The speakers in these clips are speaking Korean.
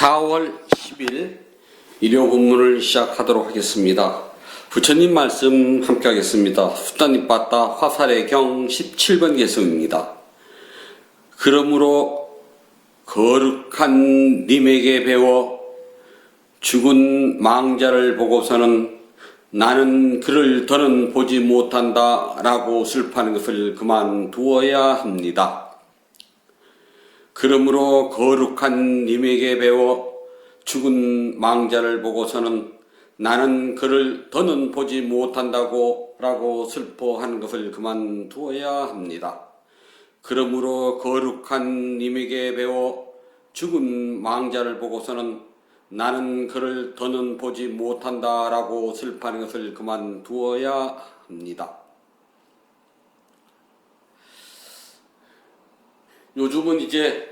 4월 10일 일요 본문을 시작하도록 하겠습니다. 부처님 말씀 함께 하겠습니다. 수단입바다 화살의경 17번 개성입니다. 그러므로 거룩한 님에게 배워 죽은 망자를 보고서는 나는 그를 더는 보지 못한다 라고 슬퍼하는 것을 그만두어야 합니다. 그러므로 거룩한 님에게 배워 죽은 망자를 보고서는 나는 그를 더는 보지 못한다고 라고 슬퍼하는 것을 그만두어야 합니다. 그러므로 거룩한 님에게 배워 죽은 망자를 보고서는 나는 그를 더는 보지 못한다 라고 슬퍼하는 것을 그만두어야 합니다. 요즘은 이제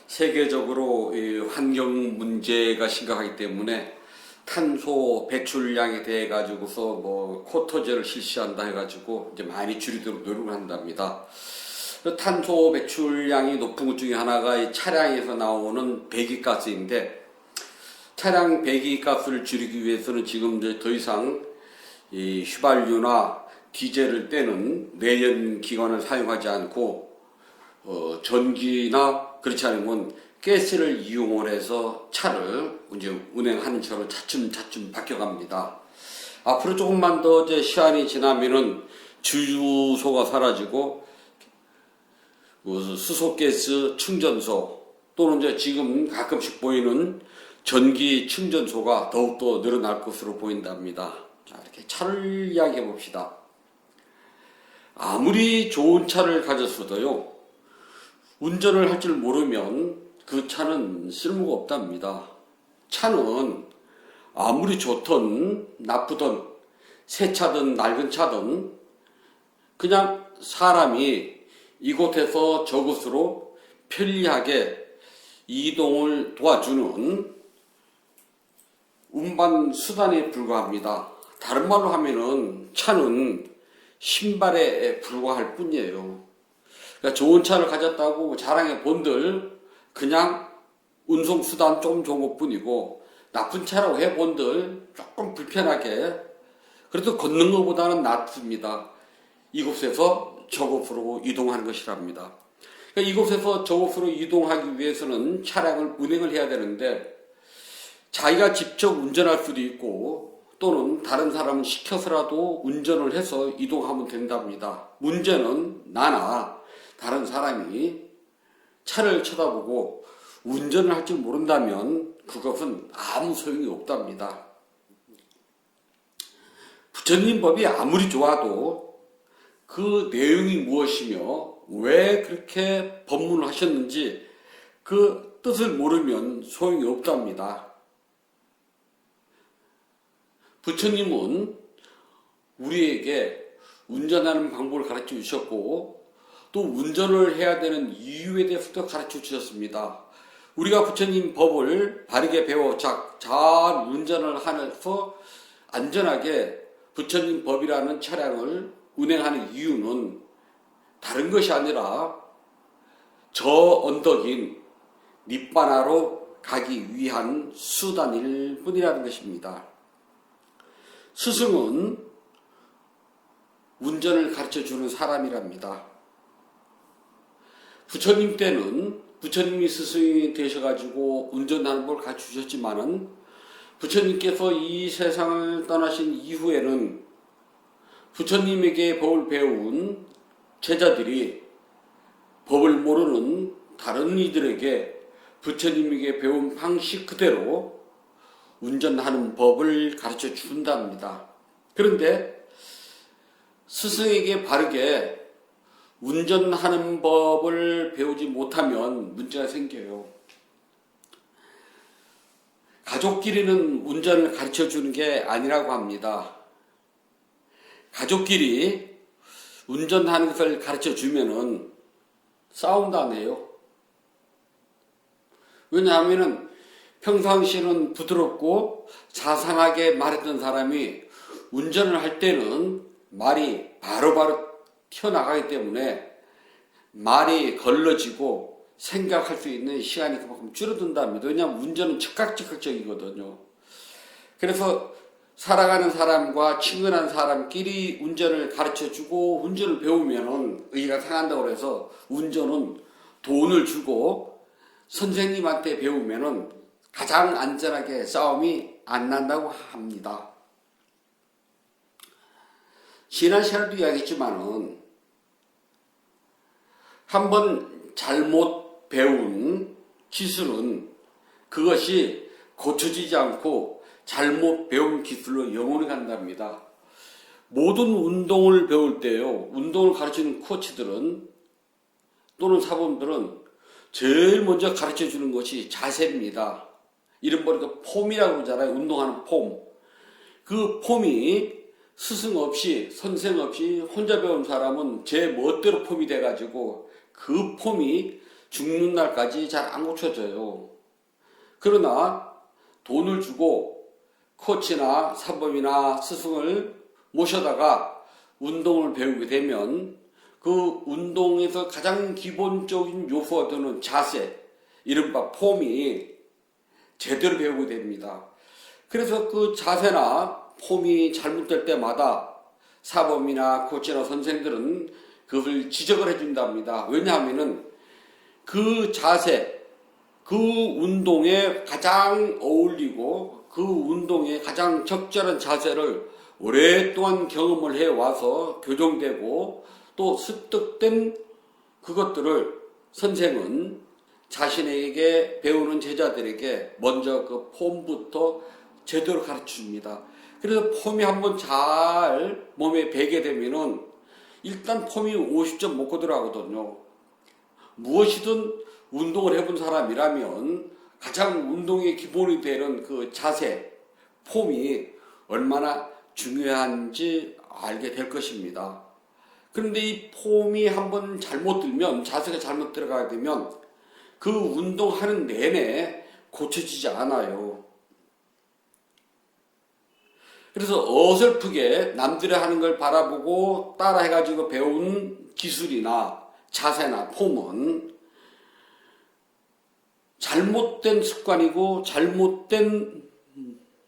세계적으로 환경 문제가 심각하기 때문에 탄소 배출량에 대해 가지고서 쿼터제를 실시한다 해가지고 이제 많이 줄이도록 노력을 한답니다. 탄소 배출량이 높은 것 중에 하나가 이 차량에서 나오는 배기가스인데, 차량 배기가스를 줄이기 위해서는 지금 이제 더 이상 이 휘발유나 디젤을 떼는 내연기관을 사용하지 않고 전기나 그렇지 않으면 가스를 이용을 해서 차를 이제 운행하는 차로 차츰 바뀌어갑니다. 앞으로 조금만 더 이제 시간이 지나면은 주유소가 사라지고 수소가스 충전소 또는 이제 지금 가끔씩 보이는 전기 충전소가 더욱더 늘어날 것으로 보인답니다. 자, 이렇게 차를 이야기해 봅시다. 아무리 좋은 차를 가졌어도요, 운전을 할 줄 모르면 그 차는 쓸모가 없답니다. 차는 아무리 좋든 나쁘든 새 차든 낡은 차든 그냥 사람이 이곳에서 저곳으로 편리하게 이동을 도와주는 운반 수단에 불과합니다. 다른 말로 하면은 차는 신발에 불과할 뿐이에요. 그러니까 좋은 차를 가졌다고 자랑해 본들 그냥 운송수단 좀 좋은 것 뿐이고, 나쁜 차라고 해 본들 조금 불편하게 그래도 걷는 것보다는 낫습니다. 이곳에서 저곳으로 이동하는 것이랍니다. 그러니까 이곳에서 저곳으로 이동하기 위해서는 차량을 운행을 해야 되는데, 자기가 직접 운전할 수도 있고 또는 다른 사람을 시켜서라도 운전을 해서 이동하면 된답니다. 문제는 나나 다른 사람이 차를 쳐다보고 운전을 할 줄 모른다면 그것은 아무 소용이 없답니다. 부처님 법이 아무리 좋아도 그 내용이 무엇이며 왜 그렇게 법문을 하셨는지 그 뜻을 모르면 소용이 없답니다. 부처님은 우리에게 운전하는 방법을 가르쳐 주셨고 또 운전을 해야 되는 이유에 대해서도 가르쳐 주셨습니다. 우리가 부처님 법을 바르게 배워 잘 운전을 해서 안전하게 부처님 법이라는 차량을 운행하는 이유는 다른 것이 아니라 저 언덕인 닛바나로 가기 위한 수단일 뿐이라는 것입니다. 스승은 운전을 가르쳐 주는 사람이랍니다. 부처님 때는 부처님이 스승이 되셔가지고 운전하는 걸 가르쳐 주셨지만은 부처님께서 이 세상을 떠나신 이후에는 부처님에게 법을 배운 제자들이 법을 모르는 다른 이들에게 부처님에게 배운 방식 그대로 운전하는 법을 가르쳐 준답니다. 그런데 스승에게 바르게 운전하는 법을 배우지 못하면 문제가 생겨요. 가족끼리는 운전을 가르쳐 주는 게 아니라고 합니다. 가족끼리 운전하는 것을 가르쳐 주면은 싸운다네요. 왜냐하면은 평상시에는 부드럽고 자상하게 말했던 사람이 운전을 할 때는 말이 바로바로 튀어나가기 때문에 말이 걸러지고 생각할 수 있는 시간이 그만큼 줄어든답니다. 왜냐하면 운전은 즉각적이거든요. 그래서 살아가는 사람과 친근한 사람끼리 운전을 가르쳐주고 운전을 배우면은 의리가 상한다고 해서 운전은 돈을 주고 선생님한테 배우면은 가장 안전하게 싸움이 안 난다고 합니다. 지난 시간에도 이야기했지만은 한번 잘못 배운 기술은 그것이 고쳐지지 않고 잘못 배운 기술로 영원히 간답니다. 모든 운동을 배울 때요, 운동을 가르치는 코치들은 또는 사범들은 제일 먼저 가르쳐 주는 것이 자세입니다. 이름 보니까 폼이라고 그러잖아요. 운동하는 폼. 그 폼이 스승 없이 선생 없이 혼자 배운 사람은 제 멋대로 폼이 돼가지고 그 폼이 죽는 날까지 잘 안 고쳐져요. 그러나 돈을 주고 코치나 사범이나 스승을 모셔다가 운동을 배우게 되면 그 운동에서 가장 기본적인 요소가 되는 자세, 이른바 폼이 제대로 배우게 됩니다. 그래서 그 자세나 폼이 잘못될 때마다 사범이나 코치나 선생들은 그것을 지적을 해준답니다. 왜냐하면은 그 자세, 그 운동에 가장 어울리고 그 운동에 가장 적절한 자세를 오랫동안 경험을 해와서 교정되고 또 습득된 그것들을 선생은 자신에게 배우는 제자들에게 먼저 그 폼부터 제대로 가르쳐 줍니다. 그래서 폼이 한번 잘 몸에 배게 되면은 일단 폼이 50점 먹고 들어가거든요. 무엇이든 운동을 해본 사람이라면 가장 운동의 기본이 되는 그 자세, 폼이 얼마나 중요한지 알게 될 것입니다. 그런데 이 폼이 한번 잘못 들면, 자세가 잘못 들어가게 되면 그 운동하는 내내 고쳐지지 않아요. 그래서 어설프게 남들이 하는 걸 바라보고 따라해가지고 배운 기술이나 자세나 폼은 잘못된 습관이고 잘못된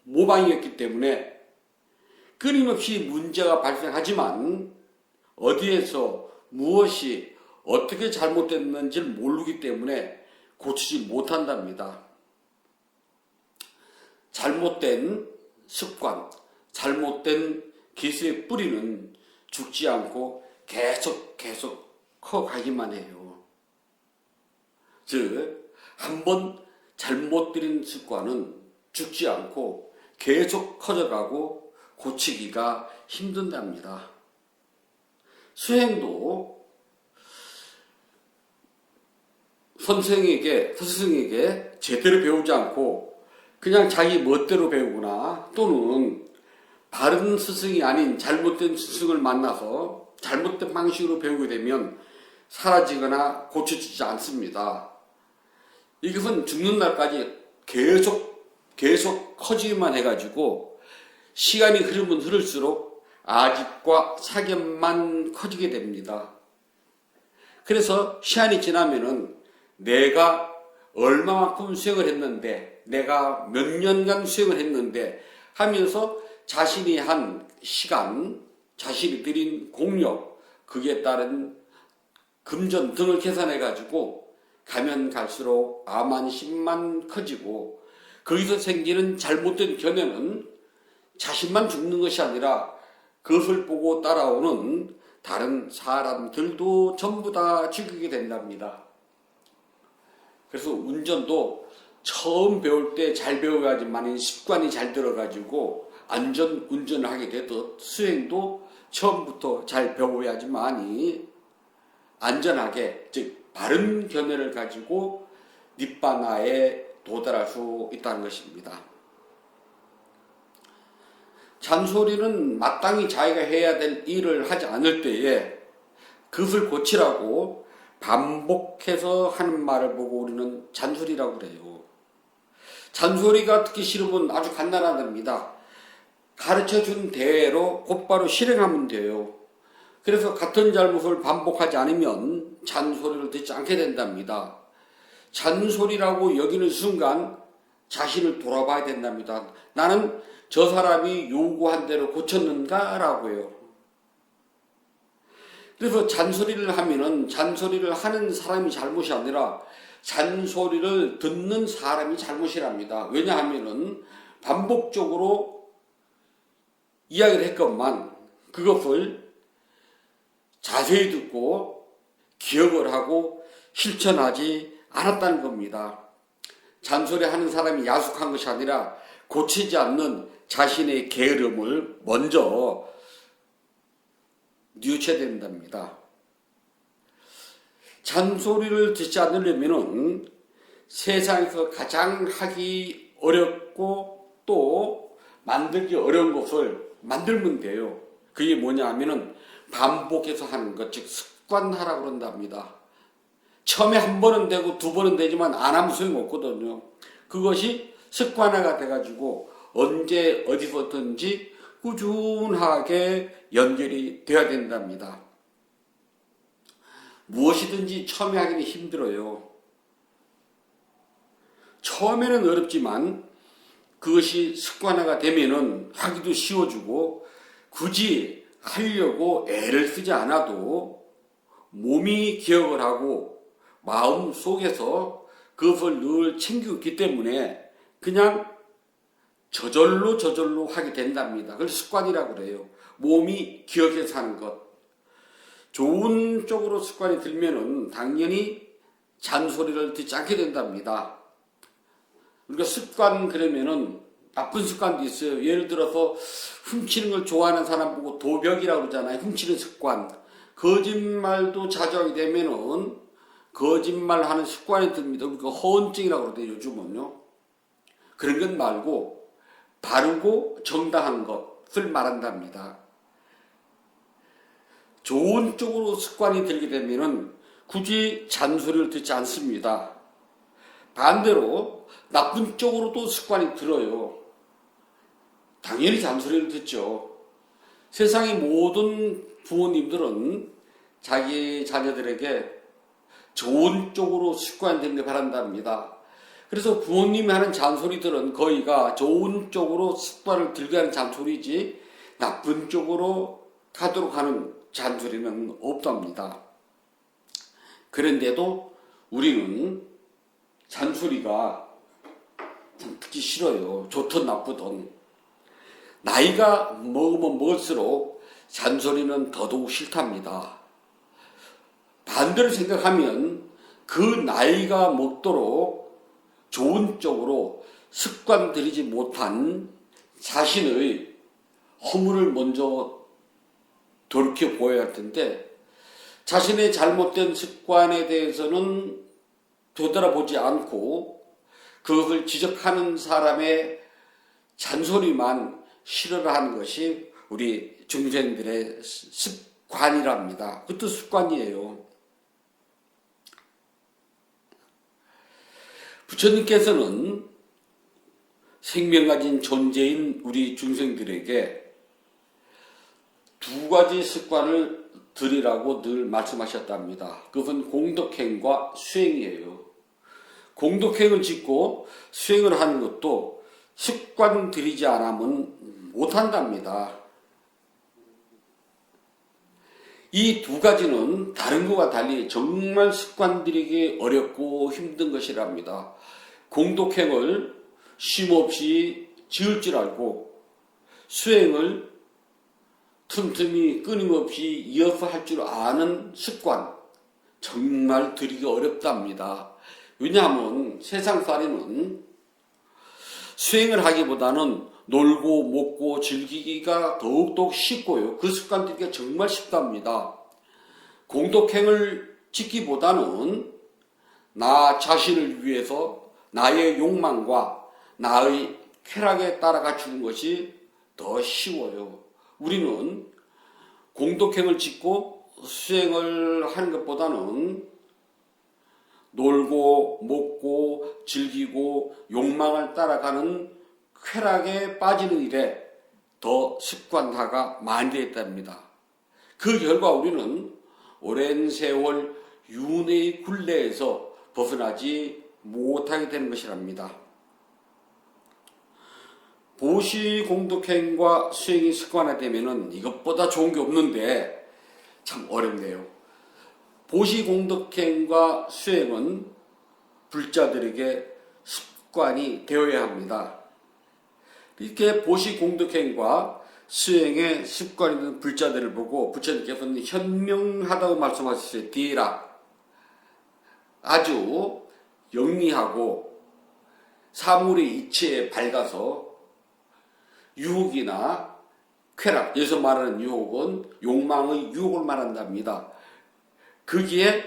모방이었기 때문에 끊임없이 문제가 발생하지만 어디에서 무엇이 어떻게 잘못됐는지를 모르기 때문에 고치지 못한답니다. 잘못된 습관, 잘못된 기술의 뿌리는 죽지 않고 계속 커가기만 해요. 즉 한번 잘못 들인 습관은 죽지 않고 계속 커져가고 고치기가 힘든답니다. 수행도 스승에게 제대로 배우지 않고 그냥 자기 멋대로 배우거나 또는 바른 스승이 아닌 잘못된 스승을 만나서 잘못된 방식으로 배우게 되면 사라지거나 고쳐지지 않습니다. 이것은 죽는 날까지 계속 커지기만 해가지고 시간이 흐르면 흐를수록 아집과 사견만 커지게 됩니다. 그래서 시간이 지나면은 내가 얼마만큼 수행을 했는데, 내가 몇 년간 수행을 했는데 하면서 자신이 한 시간, 자신이 들인 공력, 그에 따른 금전 등을 계산해가지고 가면 갈수록 아만심만 커지고 거기서 생기는 잘못된 견해는 자신만 죽는 것이 아니라 그것을 보고 따라오는 다른 사람들도 전부 다 죽이게 된답니다. 그래서 운전도 처음 배울 때 잘 배워야지만 습관이 잘 들어가지고 안전 운전을 하게 되듯 수행도 처음부터 잘 배워야지만이 안전하게, 즉 바른 견해를 가지고 니바나에 도달할 수 있다는 것입니다. 잔소리는 마땅히 자기가 해야 될 일을 하지 않을 때에 그것을 고치라고 반복해서 하는 말을 보고 우리는 잔소리라고 그래요. 잔소리가 듣기 싫으면 아주 간단하답니다. 가르쳐준 대로 곧바로 실행하면 돼요. 그래서 같은 잘못을 반복하지 않으면 잔소리를 듣지 않게 된답니다. 잔소리라고 여기는 순간 자신을 돌아봐야 된답니다. 나는 저 사람이 요구한 대로 고쳤는가라고요. 그래서 잔소리를 하면은 잔소리를 하는 사람이 잘못이 아니라 잔소리를 듣는 사람이 잘못이랍니다. 왜냐하면은 반복적으로 이야기를 했건만 그것을 자세히 듣고 기억을 하고 실천하지 않았다는 겁니다. 잔소리하는 사람이 야속한 것이 아니라 고치지 않는 자신의 게으름을 먼저 뉘우쳐야 된답니다. 잔소리를 듣지 않으려면 세상에서 가장 하기 어렵고 또 만들기 어려운 것을 만들면 돼요. 그게 뭐냐 하면은 반복해서 하는 것, 즉 습관하라고 그런답니다. 처음에 한 번은 되고 두 번은 되지만 안 하면 소용없거든요. 그것이 습관화가 돼가지고 언제 어디서든지 꾸준하게 연결이 되어야 된답니다. 무엇이든지 처음에 하기는 힘들어요. 처음에는 어렵지만 그것이 습관화가 되면은 하기도 쉬워지고 굳이 하려고 애를 쓰지 않아도 몸이 기억을 하고 마음 속에서 그것을 늘 챙기고 있기 때문에 그냥 저절로 하게 된답니다. 그걸 습관이라고 그래요. 몸이 기억해서 하는 것. 좋은 쪽으로 습관이 들면은 당연히 잔소리를 듣지 않게 된답니다. 우리가 습관 그러면은 나쁜 습관도 있어요. 예를 들어서 훔치는 걸 좋아하는 사람 보고 도벽이라고 그러잖아요. 훔치는 습관. 거짓말도 자주 하게 되면은 거짓말하는 습관이 듭니다. 우리가 허언증이라고 그러대요. 요즘은요. 그런 것 말고 바르고 정당한 것을 말한답니다. 좋은 쪽으로 습관이 들게 되면은 굳이 잔소리를 듣지 않습니다. 반대로 나쁜 쪽으로도 습관이 들어요. 당연히 잔소리를 듣죠. 세상의 모든 부모님들은 자기 자녀들에게 좋은 쪽으로 습관이 되는 게 바란답니다. 그래서 부모님이 하는 잔소리들은 거의가 좋은 쪽으로 습관을 들게 하는 잔소리지 나쁜 쪽으로 가도록 하는 잔소리는 없답니다. 그런데도 우리는 잔소리가 참 듣기 싫어요. 좋든 나쁘든. 나이가 먹으면 먹을수록 잔소리는 더더욱 싫답니다. 반대로 생각하면 그 나이가 먹도록 좋은 쪽으로 습관 들이지 못한 자신의 허물을 먼저 돌이켜 보아야 할 텐데 자신의 잘못된 습관에 대해서는 되돌아보지 않고 그것을 지적하는 사람의 잔소리만 싫어라 하는 것이 우리 중생들의 습관이랍니다. 그것도 습관이에요. 부처님께서는 생명 가진 존재인 우리 중생들에게 두 가지 습관을 들이라고 늘 말씀하셨답니다. 그것은 공덕행과 수행이에요. 공덕행을 짓고 수행을 하는 것도 습관 들이지 않으면 못한답니다. 이 두 가지는 다른 것과 달리 정말 습관 들이기 어렵고 힘든 것이랍니다. 공덕행을 쉼없이 지을 줄 알고 수행을 틈틈이 끊임없이 이어서 할 줄 아는 습관 정말 들이기 어렵답니다. 왜냐하면 세상살이는 수행을 하기보다는 놀고 먹고 즐기기가 더욱더 쉽고요. 그 습관 들이기가 정말 쉽답니다. 공덕행을 짓기보다는 나 자신을 위해서 나의 욕망과 나의 쾌락에 따라가 주는 것이 더 쉬워요. 우리는 공덕행을 짓고 수행을 하는 것보다는 놀고 먹고 즐기고 욕망을 따라가는 쾌락에 빠지는 일에 더 습관화가 많이 되어 있답니다. 그 결과 우리는 오랜 세월 윤회의 굴레에서 벗어나지 못하게 되는 것이랍니다. 보시공덕행과 수행이 습관화되면은 이것보다 좋은 게 없는데 참 어렵네요. 보시공덕행과 수행은 불자들에게 습관이 되어야 합니다. 이렇게 보시공덕행과 수행의 습관이 있는 불자들을 보고 부처님께서는 현명하다고 말씀하셨어요. 디라. 아주 영리하고 사물의 이치에 밝아서 유혹이나 쾌락, 여기서 말하는 유혹은 욕망의 유혹을 말한답니다. 거기에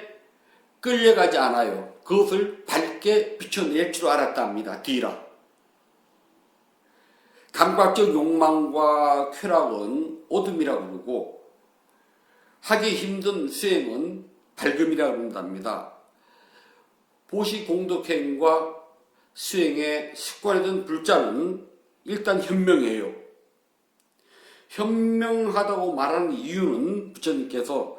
끌려가지 않아요. 그것을 밝게 비춰낼 줄 알았답니다. 디라. 감각적 욕망과 쾌락은 어둠이라고 그러고 하기 힘든 수행은 밝음이라고 그런답니다. 보시공덕행과 수행의 습관이 된 불자는 일단 현명해요. 현명하다고 말하는 이유는 부처님께서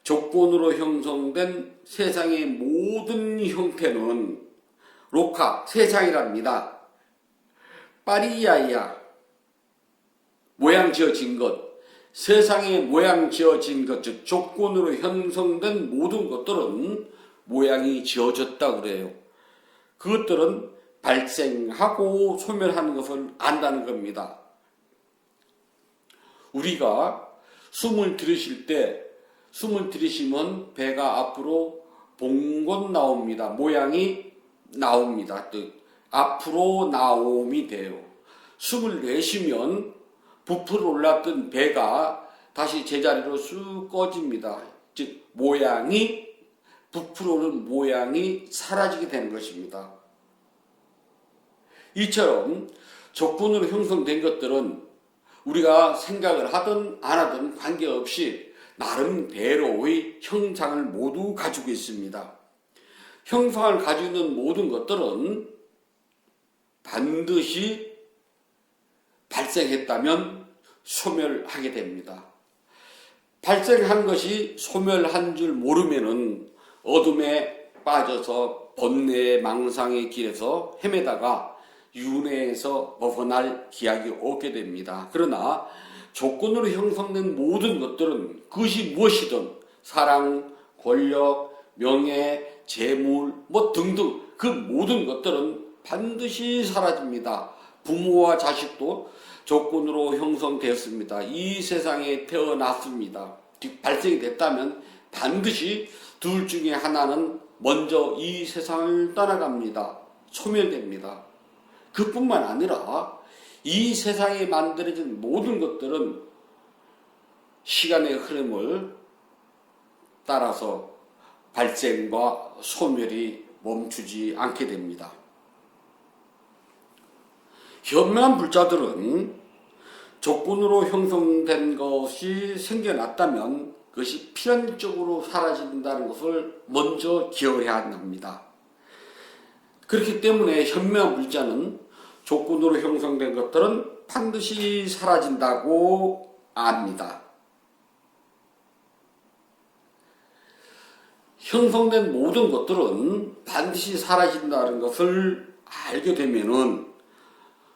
조건으로 형성된 세상의 모든 형태는 로카, 세상이랍니다. 파리야야, 모양 지어진 것, 세상에 모양 지어진 것, 즉 조건으로 형성된 모든 것들은 모양이 지어졌다 그래요. 그것들은 발생하고 소멸하는 것을 안다는 겁니다. 우리가 숨을 들이쉴 때 숨을 들이쉬면 배가 앞으로 봉건 나옵니다. 모양이 나옵니다. 즉 앞으로 나옴이 돼요. 숨을 내쉬면 부풀어 올랐던 배가 다시 제자리로 쑥 꺼집니다. 즉 모양이 부풀어 오른 모양이 사라지게 되는 것입니다. 이처럼 조건으로 형성된 것들은 우리가 생각을 하든 안 하든 관계없이 나름대로의 형상을 모두 가지고 있습니다. 형상을 가지고 있는 모든 것들은 반드시 발생했다면 소멸하게 됩니다. 발생한 것이 소멸한 줄 모르면은 어둠에 빠져서 번뇌의 망상의 길에서 헤매다가 윤회에서 벗어날 기약이 없게 됩니다. 그러나 조건으로 형성된 모든 것들은 그것이 무엇이든 사랑, 권력, 명예, 재물 뭐 등등 그 모든 것들은 반드시 사라집니다. 부모와 자식도 조건으로 형성되었습니다. 이 세상에 태어났습니다. 발생이 됐다면 반드시 둘 중에 하나는 먼저 이 세상을 떠나갑니다. 소멸됩니다. 그뿐만 아니라 이 세상에 만들어진 모든 것들은 시간의 흐름을 따라서 발생과 소멸이 멈추지 않게 됩니다. 현명한 불자들은 조건으로 형성된 것이 생겨났다면 그것이 필연적으로 사라진다는 것을 먼저 기억해야 합니다. 그렇기 때문에 현명한 불자는 조건으로 형성된 것들은 반드시 사라진다고 압니다. 형성된 모든 것들은 반드시 사라진다는 것을 알게 되면은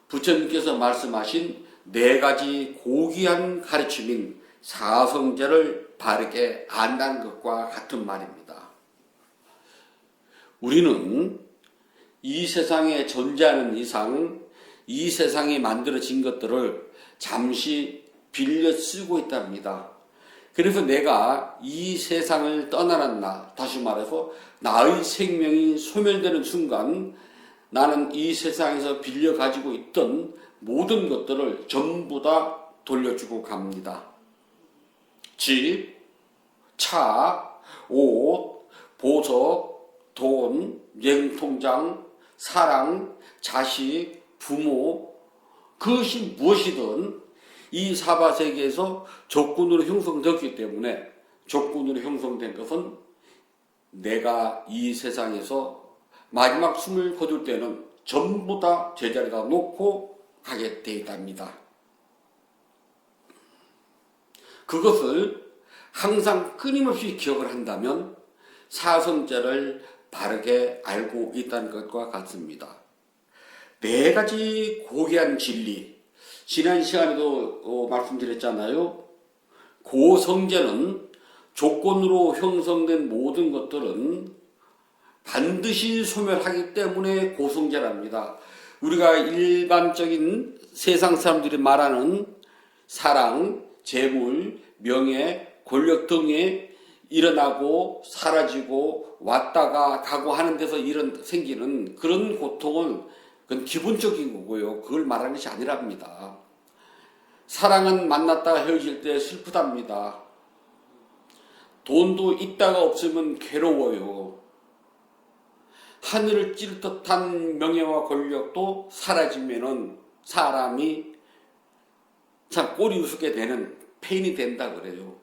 부처님께서 말씀하신 네 가지 고귀한 가르침인 사성제를 바르게 안다는 것과 같은 말입니다. 우리는 이 세상에 존재하는 이상 이 세상에 만들어진 것들을 잠시 빌려 쓰고 있답니다. 그래서 내가 이 세상을 떠나는 나, 다시 말해서 나의 생명이 소멸되는 순간 나는 이 세상에서 빌려 가지고 있던 모든 것들을 전부 다 돌려주고 갑니다. 집, 차, 옷, 보석, 돈, 여행통장, 사랑, 자식, 부모, 그것이 무엇이든 이 사바세계에서 조건으로 형성되었기 때문에 조건으로 형성된 것은 내가 이 세상에서 마지막 숨을 거둘 때는 전부 다 제자리에다 놓고 가게 되어 있답니다. 그것을 항상 끊임없이 기억을 한다면 사성제를 바르게 알고 있다는 것과 같습니다. 네 가지 고귀한 진리, 지난 시간에도 말씀드렸잖아요. 고성제는 조건으로 형성된 모든 것들은 반드시 소멸하기 때문에 고성제랍니다. 우리가 일반적인 세상 사람들이 말하는 사랑, 재물, 명예, 권력 등에 일어나고 사라지고 왔다가 가고 하는 데서 생기는 그런 고통은 그건 기본적인 거고요. 그걸 말하는 것이 아니랍니다. 사랑은 만났다가 헤어질 때 슬프답니다. 돈도 있다가 없으면 괴로워요. 하늘을 찌를 듯한 명예와 권력도 사라지면은 사람이 참 꼬리 우습게 되는 페인이 된다 그래요.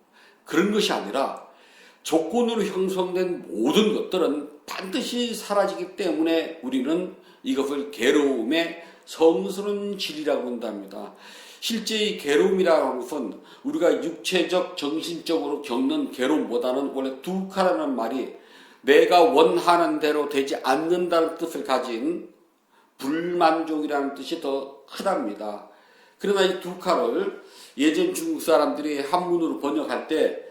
그런 것이 아니라 조건으로 형성된 모든 것들은 반드시 사라지기 때문에 우리는 이것을 괴로움의 성스러운 진리라고 한답니다. 실제 이 괴로움이라고 하는 것은 우리가 육체적, 정신적으로 겪는 괴로움보다는 원래 두카라는 말이 내가 원하는 대로 되지 않는다는 뜻을 가진 불만족이라는 뜻이 더 크답니다. 그러나 이 두카를 예전 중국 사람들이 한문으로 번역할 때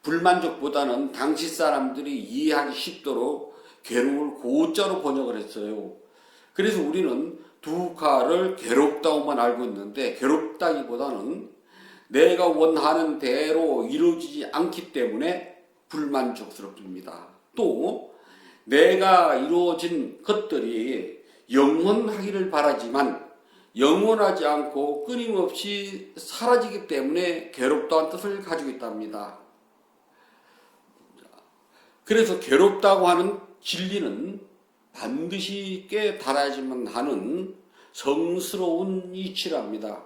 불만족보다는 당시 사람들이 이해하기 쉽도록 괴로움을 고자로 번역을 했어요. 그래서 우리는 두카를 괴롭다고만 알고 있는데 괴롭다기보다는 내가 원하는 대로 이루어지지 않기 때문에 불만족스럽습니다. 또 내가 이루어진 것들이 영원하기를 바라지만 영원하지 않고 끊임없이 사라지기 때문에 괴롭다는 뜻을 가지고 있답니다. 그래서 괴롭다고 하는 진리는 반드시 깨달아야지만 하는 성스러운 이치랍니다.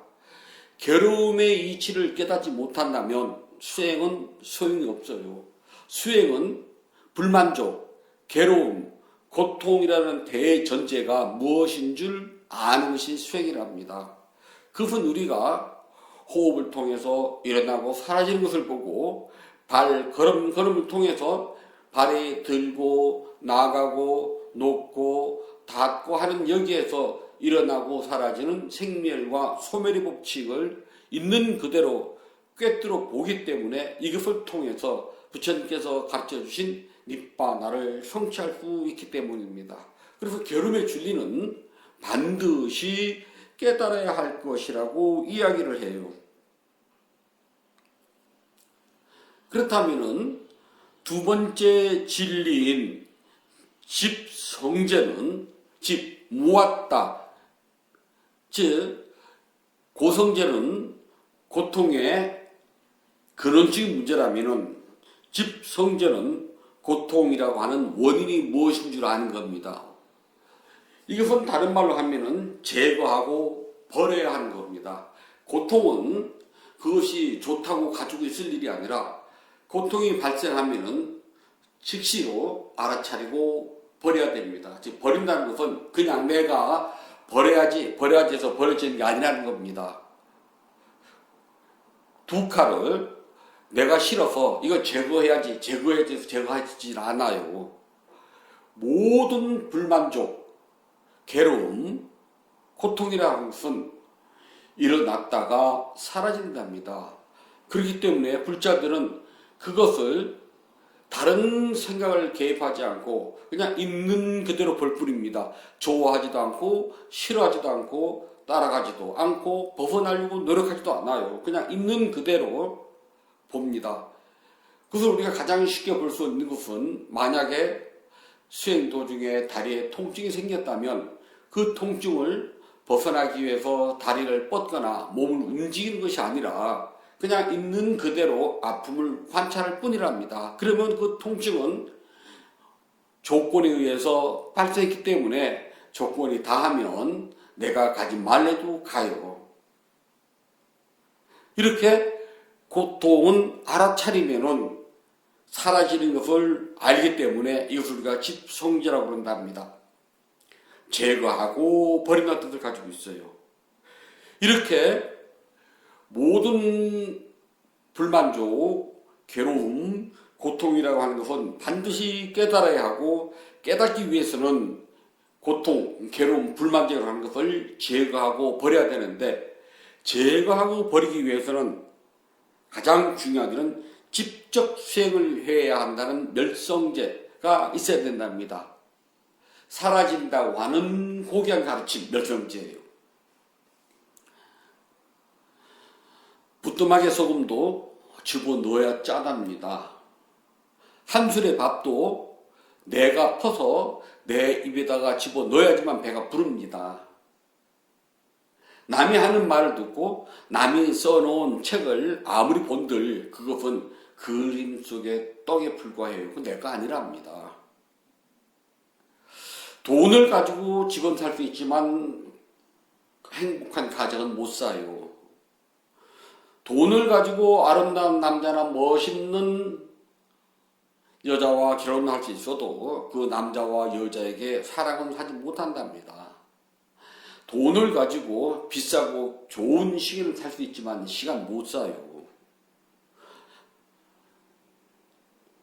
괴로움의 이치를 깨닫지 못한다면 수행은 소용이 없어요. 수행은 불만족, 괴로움, 고통이라는 대전제가 무엇인 줄 아는 것이 수행이랍니다. 그것은 우리가 호흡을 통해서 일어나고 사라지는 것을 보고 걸음을 통해서 발이 들고 나가고 높고 닿고 하는 여기에서 일어나고 사라지는 생멸과 소멸의 법칙을 있는 그대로 꿰뚫어 보기 때문에 이것을 통해서 부처님께서 가르쳐 주신 니빠나를 성취할 수 있기 때문입니다. 그래서 괴로움의 진리는 반드시 깨달아야 할 것이라고 이야기를 해요. 그렇다면은 두 번째 진리인 집성제는 집 모았다. 즉 고성제는 고통의 근원적인 문제라면은 집성제는 고통이라고 하는 원인이 무엇인 줄 아는 겁니다. 이것은 다른 말로 하면은 제거하고 버려야 하는 겁니다. 고통은 그것이 좋다고 가지고 있을 일이 아니라 고통이 발생하면은 즉시로 알아차리고 버려야 됩니다. 즉 버린다는 것은 그냥 내가 버려야지 해서 버려지는 게 아니라는 겁니다. 두카를 내가 싫어서 이거 제거해야지 해서 제거하지 않아요. 모든 불만족, 괴로움, 고통이라는 것은 일어났다가 사라진답니다. 그렇기 때문에 불자들은 그것을 다른 생각을 개입하지 않고 그냥 있는 그대로 볼 뿐입니다. 좋아하지도 않고 싫어하지도 않고 따라가지도 않고 벗어나려고 노력하지도 않아요. 그냥 있는 그대로 봅니다. 그래서 우리가 가장 쉽게 볼 수 있는 것은 만약에 수행 도중에 다리에 통증이 생겼다면 그 통증을 벗어나기 위해서 다리를 뻗거나 몸을 움직이는 것이 아니라 그냥 있는 그대로 아픔을 관찰할 뿐이랍니다. 그러면 그 통증은 조건에 의해서 발생했기 때문에 조건이 다하면 내가 가지 말래도 가요. 이렇게 고통은 알아차리면은 사라지는 것을 알기 때문에 이것을 우리가 집성제라고 그런답니다. 제거하고 버린다는 뜻을 가지고 있어요. 이렇게 모든 불만족, 괴로움, 고통이라고 하는 것은 반드시 깨달아야 하고 깨닫기 위해서는 고통, 괴로움, 불만족을 하는 것을 제거하고 버려야 되는데, 제거하고 버리기 위해서는 가장 중요한 것은 직접 수행을 해야 한다는 멸성제가 있어야 된답니다. 사라진다고 하는 고귀한 가르침, 멸성제예요. 부뚜막에 소금도 집어넣어야 짜답니다. 한 술의 밥도 내가 퍼서 내 입에다가 집어넣어야지만 배가 부릅니다. 남이 하는 말을 듣고 남이 써놓은 책을 아무리 본들 그것은 그림 속의 떡에 불과해요. 그건 내 거 아니랍니다. 돈을 가지고 집은 살 수 있지만 행복한 가정은 못 사요. 돈을 가지고 아름다운 남자나 멋있는 여자와 결혼할 수 있어도 그 남자와 여자에게 사랑은 하지 못한답니다. 돈을 가지고 비싸고 좋은 시계를 살 수 있지만 시간 못 사요.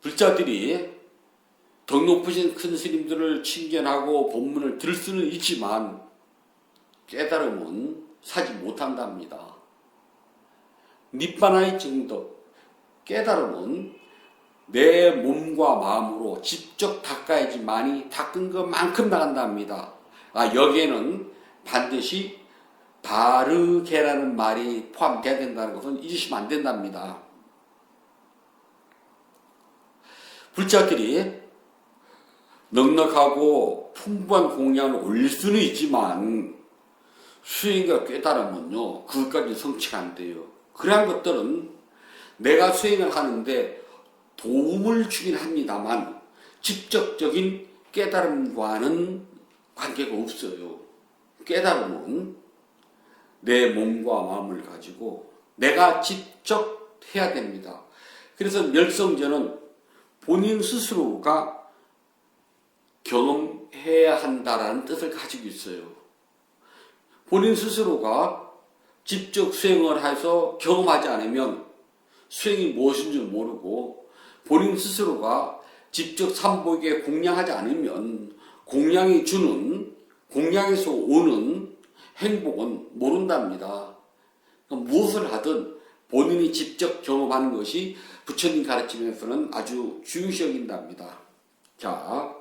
불자들이 덕 높으신 큰 스님들을 칭견하고 법문을 들을 수는 있지만 깨달음은 사지 못한답니다. 니빠나의 정덕, 깨달음은 내 몸과 마음으로 직접 닦아야지만이 닦은 것만큼 나간답니다. 여기에는 반드시 다르게라는 말이 포함되어야 된다는 것은 잊으시면 안 된답니다. 불자들이 넉넉하고 풍부한 공양을 올릴 수는 있지만 수행과 깨달음은요, 그것까지 성취가 안 돼요. 그러한 것들은 내가 수행을 하는데 도움을 주긴 합니다만 직접적인 깨달음과는 관계가 없어요. 깨달음은 내 몸과 마음을 가지고 내가 직접 해야 됩니다. 그래서 멸성제는 본인 스스로가 경험해야 한다라는 뜻을 가지고 있어요. 본인 스스로가 직접 수행을 해서 경험하지 않으면 수행이 무엇인 줄 모르고 본인 스스로가 직접 삼보에게 공양하지 않으면 공양이 주는, 공양에서 오는 행복은 모른답니다. 그러니까 무엇을 하든 본인이 직접 경험하는 것이 부처님 가르침에서는 아주 중요시 여긴답니다. 자,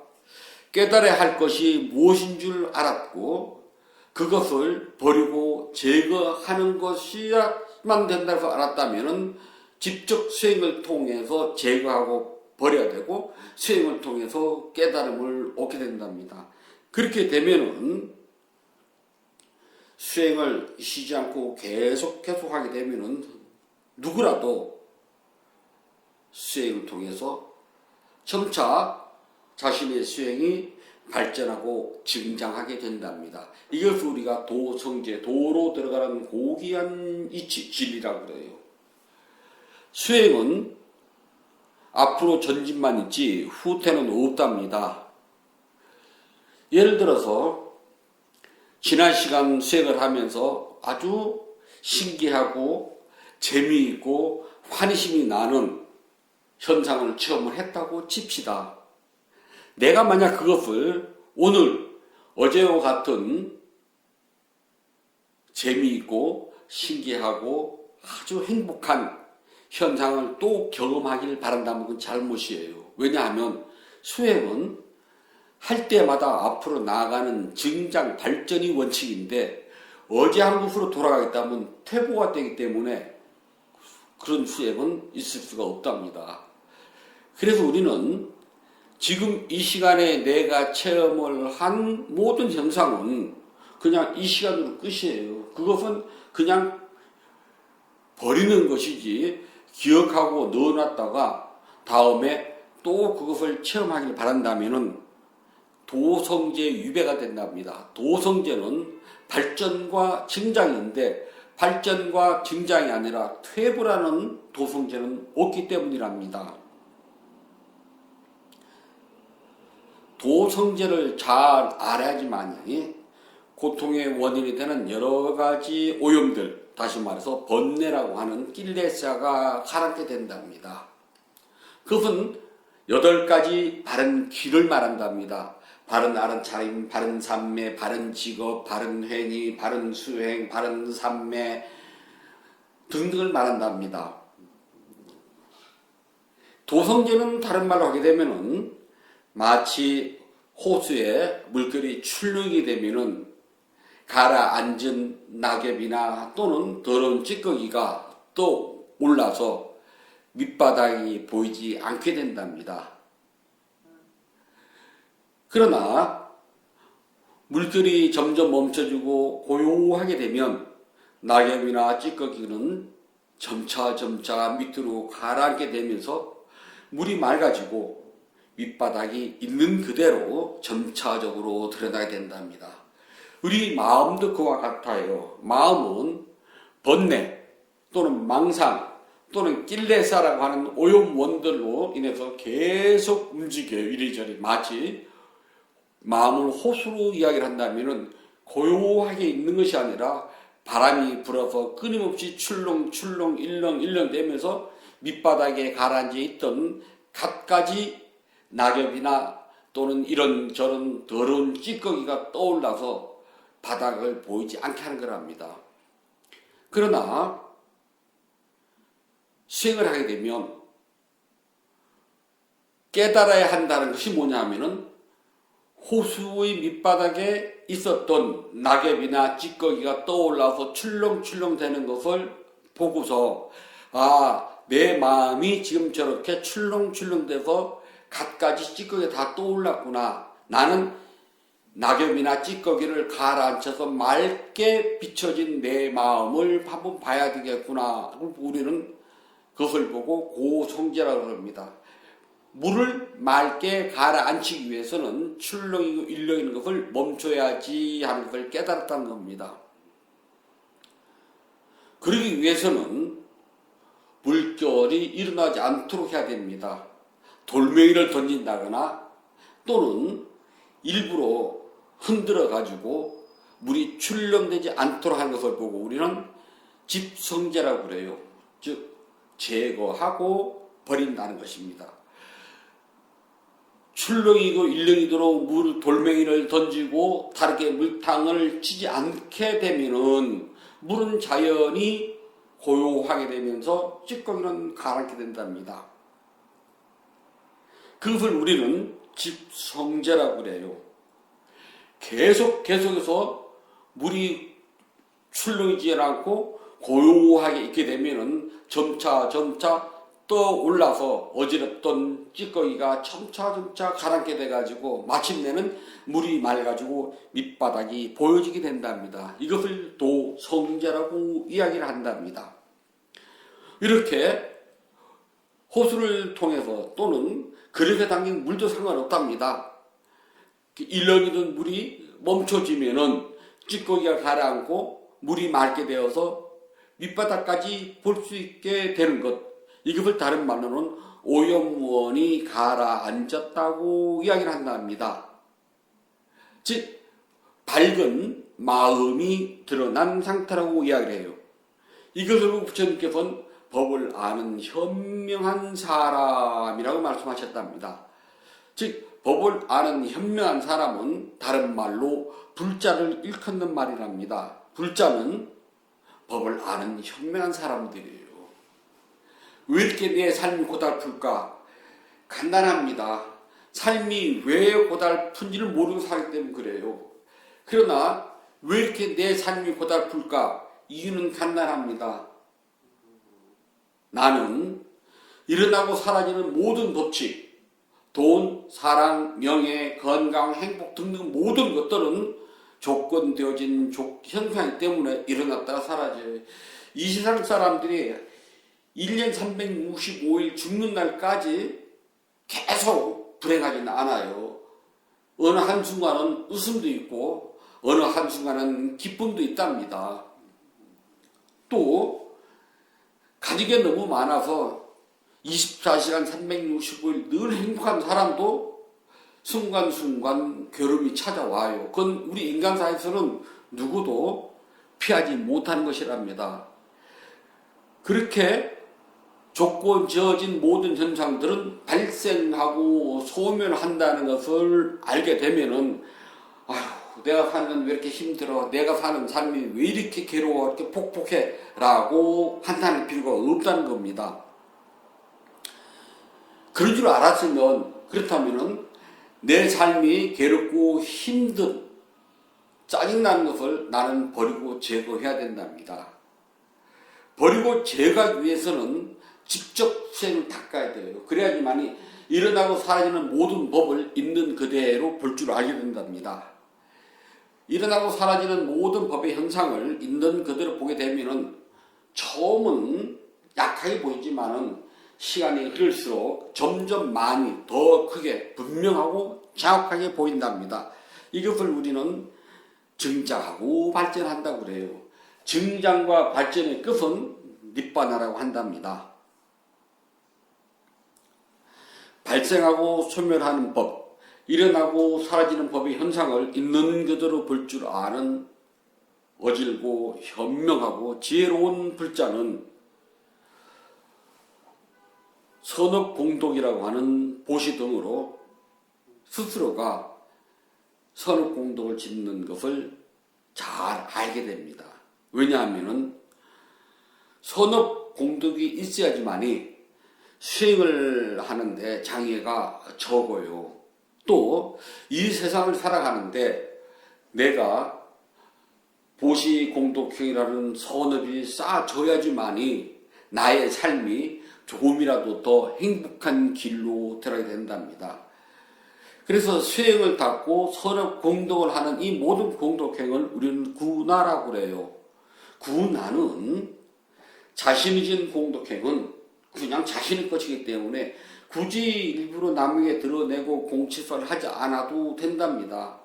깨달아야 할 것이 무엇인 줄 알았고 그것을 버리고 제거하는 것이야만 된다고 알았다면 직접 수행을 통해서 제거하고 버려야 되고 수행을 통해서 깨달음을 얻게 된답니다. 그렇게 되면은 수행을 쉬지 않고 계속 하게 되면은 누구라도 수행을 통해서 점차 자신의 수행이 발전하고 증장하게 된답니다. 이것을 우리가 도성제, 도로 들어가는 고귀한 이치, 진리라고 그래요. 수행은 앞으로 전진만 있지 후퇴는 없답니다. 예를 들어서 지난 시간 수행을 하면서 아주 신기하고 재미있고 환희심이 나는 현상을 체험을 했다고 칩시다. 내가 만약 그것을 오늘 어제와 같은 재미있고 신기하고 아주 행복한 현상을 또 경험하길 바란다면 그건 잘못이에요. 왜냐하면 수행은 할 때마다 앞으로 나아가는 증장, 발전이 원칙인데 어제 한 곳으로 돌아가겠다면 퇴보가 되기 때문에 그런 수행은 있을 수가 없답니다. 그래서 우리는 지금 이 시간에 내가 체험을 한 모든 현상은 그냥 이 시간으로 끝이에요. 그것은 그냥 버리는 것이지 기억하고 넣어놨다가 다음에 또 그것을 체험하길 바란다면은 도성제 유배가 된답니다. 도성제는 발전과 증장인데 발전과 증장이 아니라 퇴보라는 도성제는 없기 때문이랍니다. 도성제를 잘 알아야지만이 고통의 원인이 되는 여러 가지 오염들, 다시 말해서 번뇌라고 하는 낄레사가 가라앉게 된답니다. 그것은 8가지 바른 길을 말한답니다. 바른 알아차림, 바른 삼매, 바른 직업, 바른 행위, 바른 수행, 바른 삼매 등등을 말한답니다. 도성제는 다른 말로 하게 되면은 마치 호수에 물결이 출렁이게 되면은 가라앉은 낙엽이나 또는 더러운 찌꺼기가 또 올라서 밑바닥이 보이지 않게 된답니다. 그러나 물결이 점점 멈춰지고 고요하게 되면 낙엽이나 찌꺼기는 점차 밑으로 가라앉게 되면서 물이 맑아지고 밑바닥이 있는 그대로 점차적으로 드러나게 된답니다. 우리 마음도 그와 같아요. 마음은 번뇌 또는 망상 또는 낄레사라고 하는 오염원들로 인해서 계속 움직여요. 이리저리. 마치 마음을 호수로 이야기를 한다면 고요하게 있는 것이 아니라 바람이 불어서 끊임없이 출렁출렁 일렁일렁 되면서 밑바닥에 가라앉아 있던 갖가지 낙엽이나 또는 이런저런 더러운 찌꺼기가 떠올라서 바닥을 보이지 않게 하는 거랍니다. 그러나 수행을 하게 되면 깨달아야 한다는 것이 뭐냐면은 호수의 밑바닥에 있었던 낙엽이나 찌꺼기가 떠올라서 출렁출렁 되는 것을 보고서 내 마음이 지금 저렇게 출렁출렁 돼서 갖가지 찌꺼기가 다 떠올랐구나. 나는 낙엽이나 찌꺼기를 가라앉혀서 맑게 비춰진 내 마음을 한번 봐야 되겠구나. 우리는 그것을 보고 고성제라고 합니다. 물을 맑게 가라앉히기 위해서는 출렁이고 일렁이는 것을 멈춰야지 하는 것을 깨달았다는 겁니다. 그러기 위해서는 물결이 일어나지 않도록 해야 됩니다. 돌멩이를 던진다거나 또는 일부러 흔들어 가지고 물이 출렁되지 않도록 하는 것을 보고 우리는 집성제라고 그래요. 즉 제거하고 버린다는 것입니다. 출렁이고 일렁이도록 돌멩이를 던지고 다르게 물탕을 치지 않게 되면은 물은 자연히 고요하게 되면서 찌꺼기는 가라앉게 된답니다. 그것을 우리는 집성제라고 그래요. 계속해서 물이 출렁이지 않고 고요하게 있게 되면은 점차 떠올라서 어지럽던 찌꺼기가 점차 가라앉게 돼가지고 마침내는 물이 맑아지고 밑바닥이 보여지게 된답니다. 이것을 도성제라고 이야기를 한답니다. 이렇게 호수를 통해서 또는 그릇에 담긴 물도 상관없답니다. 일렁이던 물이 멈춰지면은 찌꺼기가 가라앉고 물이 맑게 되어서 밑바닥까지 볼 수 있게 되는 것. 이것을 다른 말로는 오염원이 가라앉았다고 이야기를 한답니다. 즉 밝은 마음이 드러난 상태라고 이야기를 해요. 이것을 부처님께서는 법을 아는 현명한 사람이라고 말씀하셨답니다. 즉 법을 아는 현명한 사람은 다른 말로 불자를 일컫는 말이랍니다. 불자는 법을 아는 현명한 사람들이에요. 왜 이렇게 내 삶이 고달플까? 간단합니다. 삶이 왜 고달픈지를 모르고 살기 때문에 그래요. 그러나 왜 이렇게 내 삶이 고달플까? 이유는 간단합니다. 나는 일어나고 사라지는 모든 법칙, 돈, 사랑, 명예, 건강, 행복 등등 모든 것들은 조건되어진 현상이기 때문에 일어났다가 사라져요. 이 세상 사람들이 1년 365일 죽는 날까지 계속 불행하지는 않아요. 어느 한순간은 웃음도 있고 어느 한순간은 기쁨도 있답니다. 또 가지게 너무 많아서 24시간 365일 늘 행복한 사람도 순간순간 괴로움이 찾아와요. 그건 우리 인간 사회에서는 누구도 피하지 못하는 것이랍니다. 그렇게 조건 지어진 모든 현상들은 발생하고 소멸한다는 것을 알게 되면은 아휴, 내가 사는 건 왜 이렇게 힘들어? 내가 사는 삶이 왜 이렇게 괴로워? 이렇게 폭폭해? 라고 한탄할 필요가 없다는 겁니다. 그런 줄 알았으면, 그렇다면은 내 삶이 괴롭고 힘든, 짜증나는 것을 나는 버리고 제거해야 된답니다. 버리고 제거하기 위해서는 직접 수행을 닦아야 돼요. 그래야지만이 일어나고 사라지는 모든 법을 있는 그대로 볼 줄 알게 된답니다. 일어나고 사라지는 모든 법의 현상을 있는 그대로 보게 되면은 처음은 약하게 보이지만은 시간이 흐를수록 점점 많이 더 크게 분명하고 정확하게 보인답니다. 이것을 우리는 증장하고 발전한다고 그래요. 증장과 발전의 끝은 니바나라고 한답니다. 발생하고 소멸하는 법, 일어나고 사라지는 법의 현상을 있는 그대로 볼 줄 아는 어질고 현명하고 지혜로운 불자는 선업공독이라고 하는 보시 등으로 스스로가 선업공독을 짓는 것을 잘 알게 됩니다. 왜냐하면 선업공독이 있어야지만이 수행을 하는데 장애가 적어요. 또 이 세상을 살아가는데 내가 보시공독형이라는 선업이 쌓아져야지만이 나의 삶이 조금이라도 더 행복한 길로 들어가게 된답니다. 그래서 수행을 닦고 선업공독을 하는 이 모든 공독행을 우리는 구나라고 그래요. 구나는 자신이 진 공독행은 그냥 자신의 것이기 때문에 굳이 일부러 남에게 드러내고 공치사를 하지 않아도 된답니다.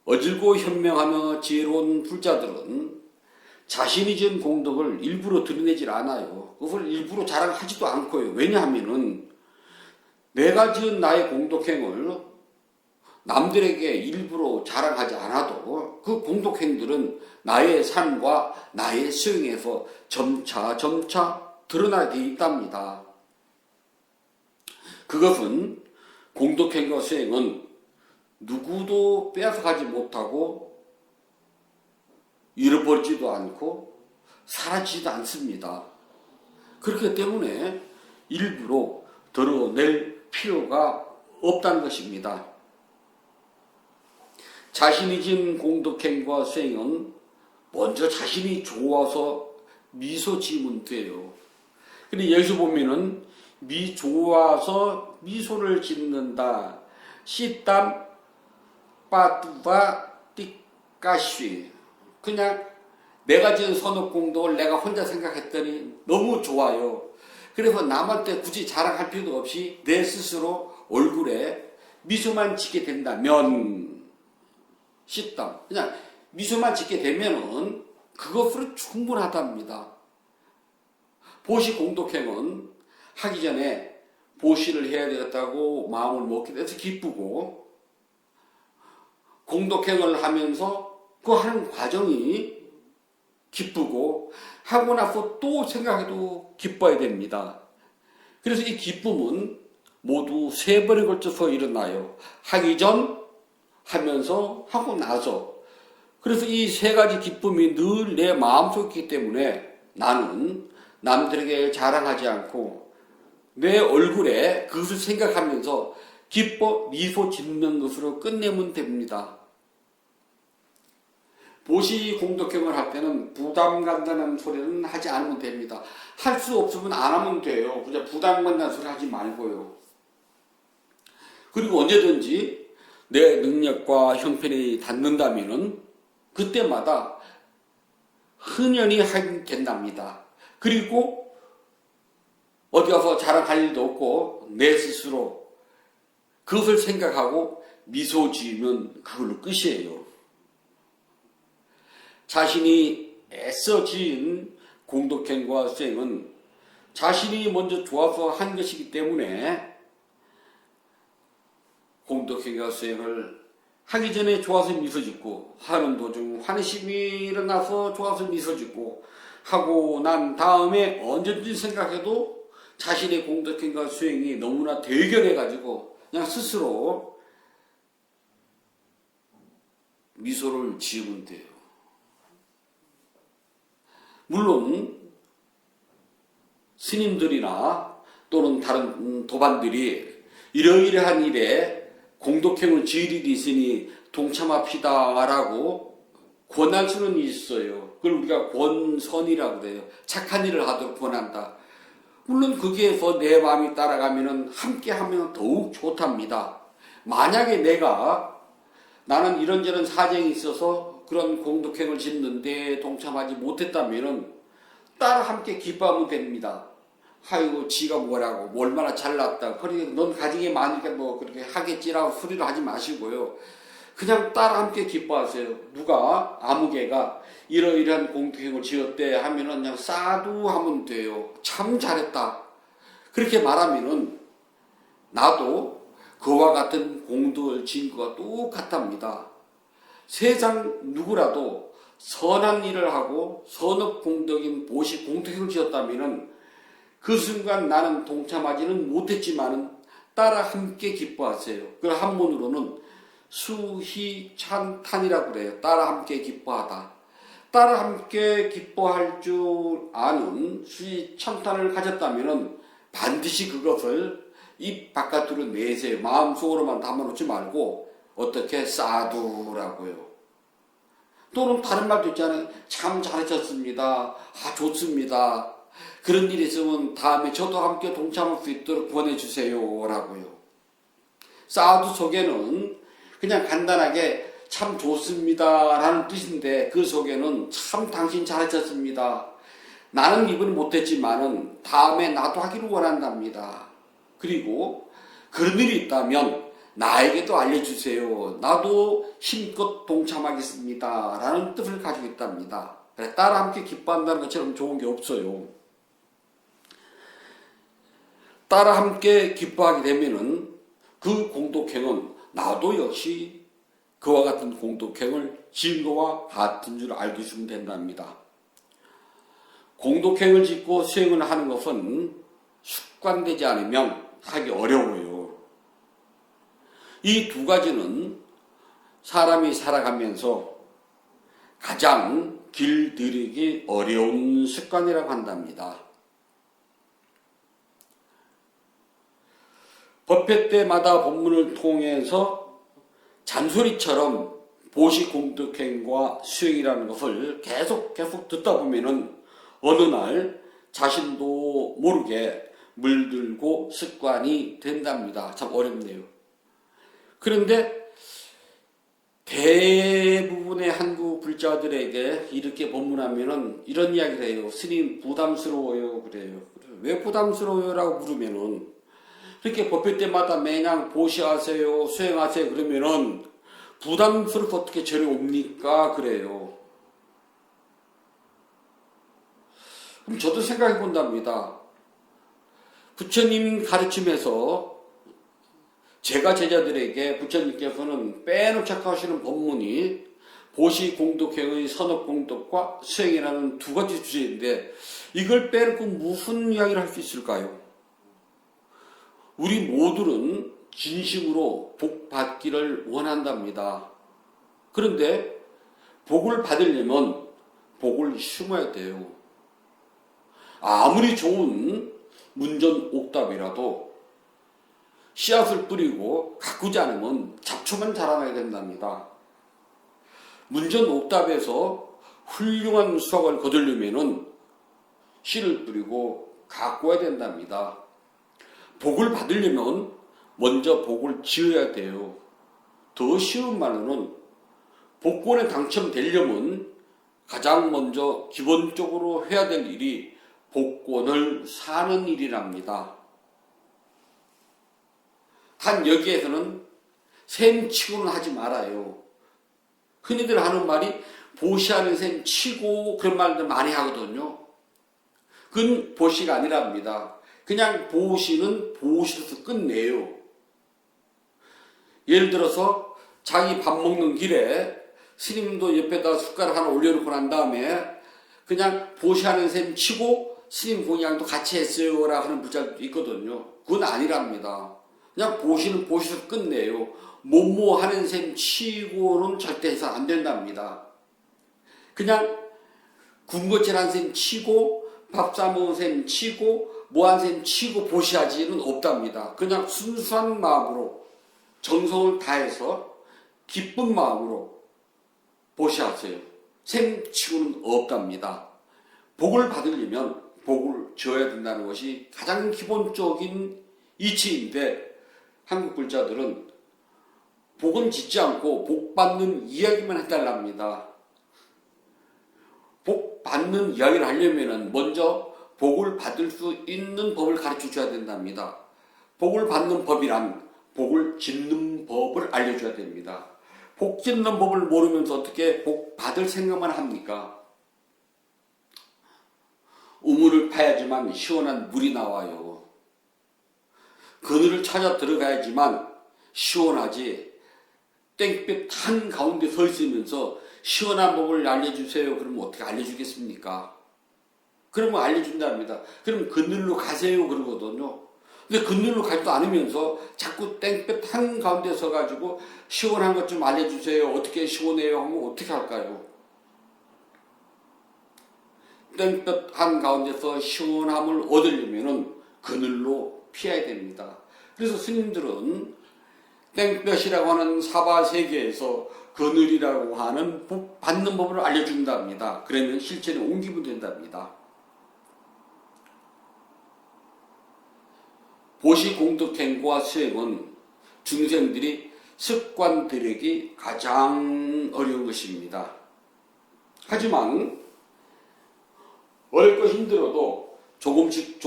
어질고 현명하며 지혜로운 불자들은 자신이 지은 공덕을 일부러 드러내질 않아요. 그걸 일부러 자랑하지도 않고요. 왜냐하면은 내가 지은 나의 공덕행을 남들에게 일부러 자랑하지 않아도 그 공덕행들은 나의 삶과 나의 수행에서 점차 드러나게 되어 있답니다. 그것은 공덕행과 수행은 누구도 빼앗아가지 못하고 잃어버리지도 않고 사라지지도 않습니다. 그렇기 때문에 일부러 드러낼 필요가 없다는 것입니다. 자신이 지은 공덕행과 수행은 먼저 자신이 좋아서 미소 지으면 돼요. 근데 여기서 보면은 좋아서 미소를 짓는다. 시땀 빠뚜바 띠까쉬. 그냥 내가 지은 선업공덕을 내가 혼자 생각했더니 너무 좋아요. 그래서 남한테 굳이 자랑할 필요도 없이 내 스스로 얼굴에 미소만 짓게 된다면 시땀. 그냥 미소만 짓게 되면은 그것으로 충분하답니다. 보시 공덕행은 하기 전에 보시를 해야 되겠다고 마음을 먹게 돼서 기쁘고, 공덕행을 하면서 그 하는 과정이 기쁘고, 하고 나서 또 생각해도 기뻐야 됩니다. 그래서 이 기쁨은 모두 3번에 걸쳐서 일어나요. 하기 전, 하면서, 하고 나서. 그래서 이 3가지 기쁨이 늘 내 마음속에 있기 때문에 나는 남들에게 자랑하지 않고 내 얼굴에 그것을 생각하면서 기뻐 미소 짓는 것으로 끝내면 됩니다. 보시 공덕행을 할 때는 부담 간다는 소리는 하지 않으면 됩니다. 할 수 없으면 안 하면 돼요. 그냥 부담 간다는 소리 하지 말고요. 그리고 언제든지 내 능력과 형편이 닿는다면은 그때마다 흔연히 하게 된답니다. 그리고 어디 가서 자랑할 일도 없고 내 스스로 그것을 생각하고 미소 지으면 그걸로 끝이에요. 자신이 애써 지은 공덕행과 수행은 자신이 먼저 좋아서 한 것이기 때문에 공덕행과 수행을 하기 전에 좋아서 미소 짓고, 하는 도중 환심이 일어나서 좋아서 미소 짓고, 하고 난 다음에 언제든지 생각해도 자신의 공덕행과 수행이 너무나 대견해가지고 그냥 스스로 미소를 지으면 돼요. 물론 스님들이나 또는 다른 도반들이 이러이러한 일에 공덕행을 지을 일이 있으니 동참합시다라고 권할 수는 있어요. 그걸 우리가 권선이라고 그래요. 착한 일을 하도록 권한다. 물론 거기에서 내 마음이 따라가면은 함께 하면 더욱 좋답니다. 만약에 나는 이런저런 사정이 있어서 그런 공덕행을 짓는데 동참하지 못했다면은 따라 함께 기뻐하면 됩니다. 아이고 지가 뭐라고 얼마나 잘났다. 그러니까 넌 가진 게 많으니까 뭐 그렇게 하겠지라고 소리를 하지 마시고요. 그냥 따라 함께 기뻐하세요. 누가 아무개가 이러이러한 공덕행을 지었대 하면은 그냥 사두 하면 돼요. 참 잘했다. 그렇게 말하면은 나도 그와 같은 공덕을 지은 것과 똑같답니다. 세상 누구라도 선한 일을 하고 선업 공덕인 보시 공덕행을 지었다면은 그 순간 나는 동참하지는 못했지만은 따라 함께 기뻐하세요. 그 한문으로는 수희찬탄이라고 그래요. 따라 함께 기뻐하다. 따라 함께 기뻐할 줄 아는 수희찬탄을 가졌다면은 반드시 그것을 입 바깥으로 내세요. 마음속으로만 담아놓지 말고 어떻게 사두라고요. 또는 다른 말도 있잖아요. 참 잘하셨습니다. 좋습니다. 그런 일이 있으면 다음에 저도 함께 동참할 수 있도록 권해주세요 라고요. 사두 속에는 그냥 간단하게 참 좋습니다 라는 뜻인데 그 속에는 참 당신 잘하셨습니다. 나는 이번에 못했지만은 다음에 나도 하기를 원한답니다. 그리고 그런 일이 있다면 나에게도 알려주세요. 나도 힘껏 동참하겠습니다 라는 뜻을 가지고 있답니다. 따라 함께 기뻐한다는 것처럼 좋은 게 없어요. 따라 함께 기뻐하게 되면은 그 공덕행은 나도 역시 그와 같은 공덕행을 지은 것과 같은 줄 알고 있으면 된답니다. 공덕행을 짓고 수행을 하는 것은 습관되지 않으면 하기 어려워요. 이 두 가지는 사람이 살아가면서 가장 길들이기 어려운 습관이라고 한답니다. 법회 때마다 법문을 통해서 잔소리처럼 보시 공덕행과 수행이라는 것을 계속 듣다 보면은 어느 날 자신도 모르게 물들고 습관이 된답니다. 참 어렵네요. 그런데 대부분의 한국 불자들에게 이렇게 법문하면은 이런 이야기를 해요. 스님 부담스러워요. 그래요. 왜 부담스러워요라고 물으면은 그렇게 법회 때마다 매냥 보시하세요, 수행하세요 그러면은 부담스럽게 어떻게 절에 옵니까? 그래요. 그럼 저도 생각해 본답니다. 부처님 가르침에서 제가 제자들에게 부처님께서는 빼놓지 하시는 법문이 보시 공덕행의 선업 공덕과 수행이라는 두 가지 주제인데 이걸 빼놓고 무슨 이야기를 할 수 있을까요? 우리 모두는 진심으로 복 받기를 원한답니다. 그런데 복을 받으려면 복을 심어야 돼요. 아무리 좋은 문전 옥답이라도 씨앗을 뿌리고 가꾸지 않으면 잡초만 자라나야 된답니다. 문전 옥답에서 훌륭한 수확을 거두려면 씨를 뿌리고 가꾸어야 된답니다. 복을 받으려면 먼저 복을 지어야 돼요. 더 쉬운 말로는 복권에 당첨되려면 가장 먼저 기본적으로 해야 될 일이 복권을 사는 일이랍니다. 단 여기에서는 셈 치고는 하지 말아요. 흔히들 하는 말이 보시하는 셈 치고 그런 말들 많이 하거든요. 그건 보시가 아니랍니다. 그냥 보시는 보시로서 끝내요. 예를 들어서 자기 밥 먹는 길에 스님도 옆에다 숟가락 하나 올려놓고 난 다음에 그냥 보시하는 셈 치고 스님 공양도 같이 했어요라 하는 부자도 있거든요. 그건 아니랍니다. 그냥 보시는 보시서 끝내요. 뭐뭐 하는 셈 치고는 절대 해서 안 된답니다. 그냥 군것질한 셈 치고 밥 싸먹은 셈 치고 뭐한 셈 치고 보시하지는 없답니다. 그냥 순수한 마음으로 정성을 다해서 기쁜 마음으로 보시하세요. 셈 치고는 없답니다. 복을 받으려면 복을 지어야 된다는 것이 가장 기본적인 이치인데 한국 불자들은 복은 짓지 않고 복 받는 이야기만 해달랍니다. 복 받는 이야기를 하려면 먼저 복을 받을 수 있는 법을 가르쳐 줘야 된답니다. 복을 받는 법이란 복을 짓는 법을 알려줘야 됩니다. 복 짓는 법을 모르면서 어떻게 복 받을 생각만 합니까? 우물을 파야지만 시원한 물이 나와요. 그늘을 찾아 들어가야지만 시원하지. 땡볕 한가운데 서 있으면서 시원한 법을 알려주세요. 그러면 어떻게 알려주겠습니까? 그러면 알려준답니다. 그럼 그늘로 가세요. 그러거든요. 근데 그늘로 가지도 않으면서 자꾸 땡볕 한가운데 서가지고 시원한 것 좀 알려주세요. 어떻게 시원해요? 하면 어떻게 할까요? 땡볕 한가운데서 시원함을 얻으려면 그늘로 피해야 됩니다. 그래서 스님들은 땡볕이라고 하는 사바세계에서 그늘이라고 하는 복 받는 법을 알려준답니다. 그러면 실천에 옮기면 된답니다. 보시공덕행과 수행은 중생들이 습관 들이기 가장 어려운 것입니다. 하지만 어렵고 힘들어도 조금씩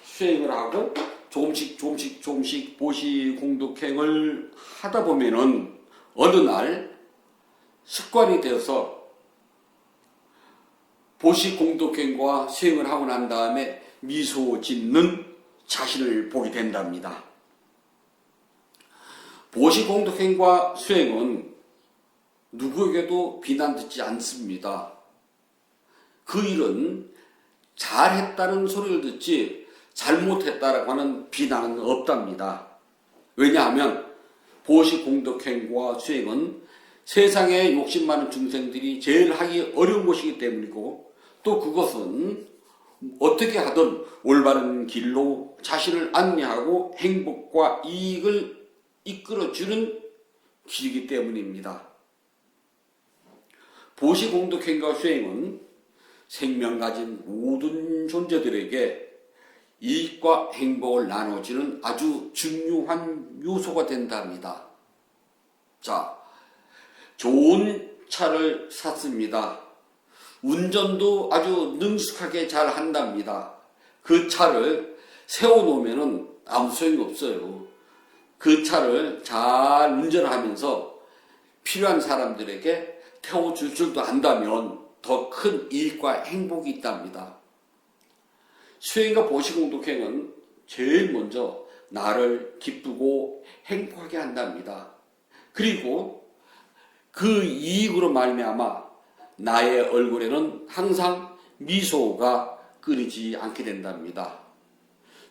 수행을 하고 조금씩 보시공덕행을 하다 보면은 어느 날 습관이 되어서 보시공덕행과 수행을 하고 난 다음에 미소 짓는 자신을 보게 된답니다. 보시공덕행과 수행은 누구에게도 비난 듣지 않습니다. 그 일은 잘했다는 소리를 듣지 잘못했다라고 하는 비난은 없답니다. 왜냐하면 보시공덕행과 수행은 세상에 욕심 많은 중생들이 제일 하기 어려운 것이기 때문이고 또 그것은 어떻게 하든 올바른 길로 자신을 안내하고 행복과 이익을 이끌어주는 길이기 때문입니다. 보시공덕행과 수행은 생명 가진 모든 존재들에게 이익과 행복을 나눠주는 아주 중요한 요소가 된답니다. 자, 좋은 차를 샀습니다. 운전도 아주 능숙하게 잘 한답니다. 그 차를 세워놓으면 아무 소용이 없어요. 그 차를 잘 운전하면서 필요한 사람들에게 태워줄 줄도 안다면 더 큰 이익과 행복이 있답니다. 수행과 보시공덕행은 제일 먼저 나를 기쁘고 행복하게 한답니다. 그리고 그 이익으로 말미암아 나의 얼굴에는 항상 미소가 끊이지 않게 된답니다.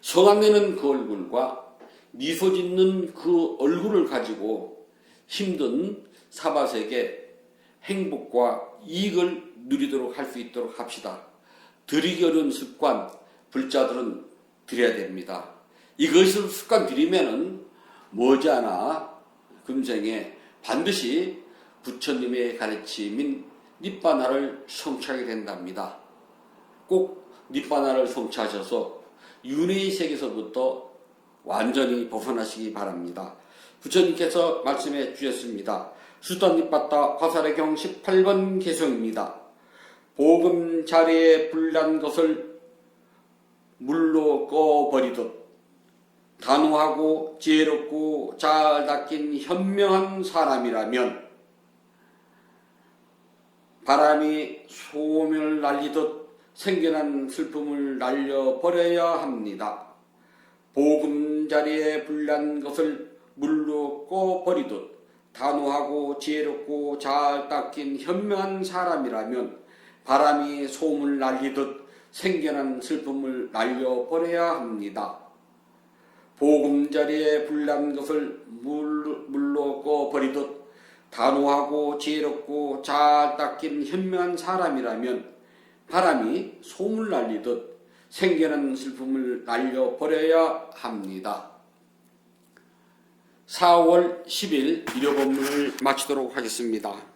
성황내는 그 얼굴과 미소 짓는 그 얼굴을 가지고 힘든 사바세계 행복과 이익을 누리도록 할 수 있도록 합시다. 들이기 어려운 습관 불자들은 들여야 됩니다. 이것을 습관 들이면은 머지않아 금생에 반드시 부처님의 가르침인 니빠나를 성취하게 된답니다. 꼭 니빠나를 성취하셔서 윤회의 세계에서부터 완전히 벗어나시기 바랍니다. 부처님께서 말씀해 주셨습니다. 수단니빠따 화살의경 18번 개성입니다. 보금자리에 불난 것을 물로 꺼버리듯 단호하고 지혜롭고 잘 닦인 현명한 사람이라면 바람이 소음을 날리듯 생겨난 슬픔을 날려버려야 합니다. 보금자리에 불난 것을 물로 꺼버리듯 단호하고 지혜롭고 잘 닦인 현명한 사람이라면 바람이 소음을 날리듯 생겨난 슬픔을 날려버려야 합니다. 보금자리에 불난 것을 물로 꺼버리듯 단호하고 지혜롭고 잘 닦인 현명한 사람이라면 바람이 소음을 날리듯 생겨난 슬픔을 날려버려야 합니다. 4월 10일 일요 본문을 마치도록 하겠습니다.